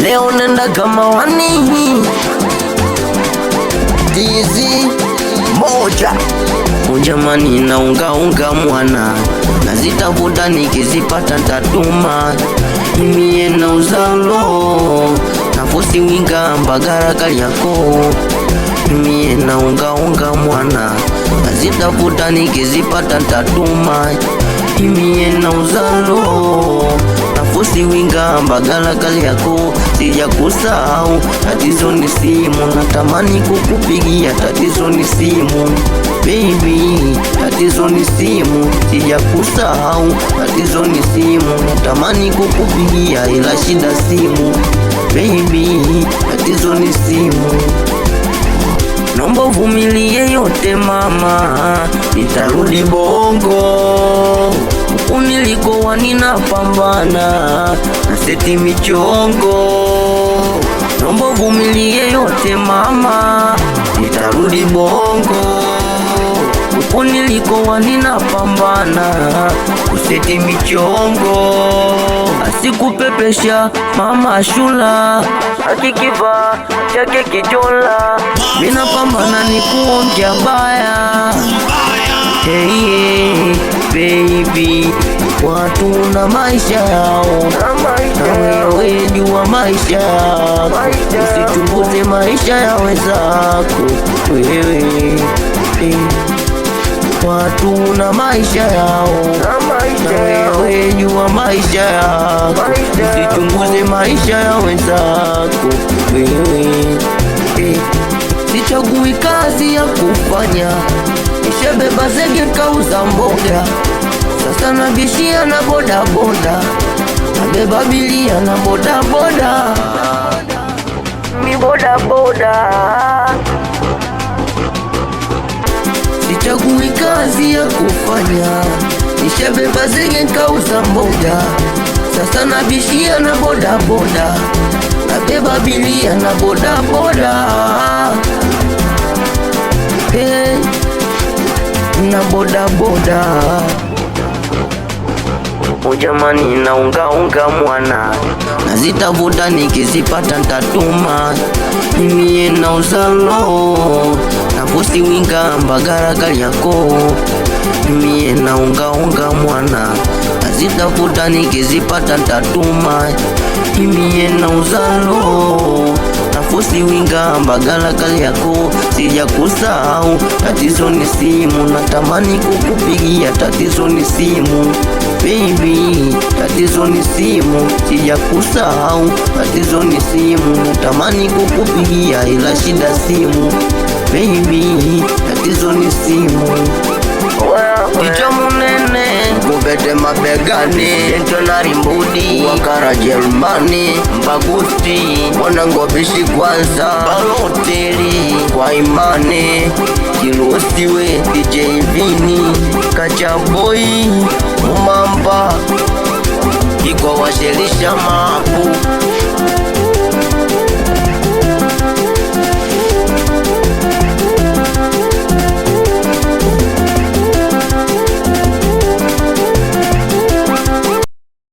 leo nenda kama wani Dizi moja ujamani na unga mwana nazitafuta nikizipata tatuma imie na uzalo nafosi winga Mbagala Kariakoo imie na unga mwana nazitafuta nikizipata tatuma imie na uzalo nafosi winga Mbagala Kariakoo sija kusahau tatizo ni simu natamani kukupigia tatizo ni simu baby tatizo ni simu sija kusahau tatizo ni simu natamani kukupigia ila shida simu baby tatizo ni simu nomba uvumilie yote mama nitarudi Bongo unilikowa ninapambana na seti michongo nomba uvumilie yote mama nitarudi Bongo unilikowa ninapambana kuseti michongo asikupepesha mama shula akikiva chake kijola minapambana ni kuongea baya hey, baby watu na maisha yao na wewe jua maisha yako usichunguze maisha ya wenzako wewe hey. Watu na maisha yao na wewe jua maisha yako usichunguze maisha ya wenzako wewe sichagui kazi ya kufanya nishebeba zege kauza mboga sasa nabishia na bodaboda nabeba bilia na bodaboda mi bodaboda sichagui kazi ya kufanya nishebeba zege kauza mboga sasa nabishia na bodaboda nabeba bilia na bodaboda hey, na bodaboda ujamani na unga mwana nazitafuta nikizipata ntatuma imie na uzalo nafosi winga Mbagala Kariakoo imie na unga mwana nazitafuta nikizipata ntatuma imie na uzalo nafosi winga Mbagala Kariakoo sija kusahau tatizo ni simu natamani kukupigia tatizo ni simu baby tatizo ni simu sija kusahau tatizo ni simu natamani kukupigia ila shida simu baby tatizo ni simu kichwa munene kubete mabegani Entonari Mbudi Wakara Jerumani Mbagusti Wanangobishi kwanza Baloteli kwa imani Kilusiwe DJ Vini Kachaboi Mumamba Iko washelisha mapu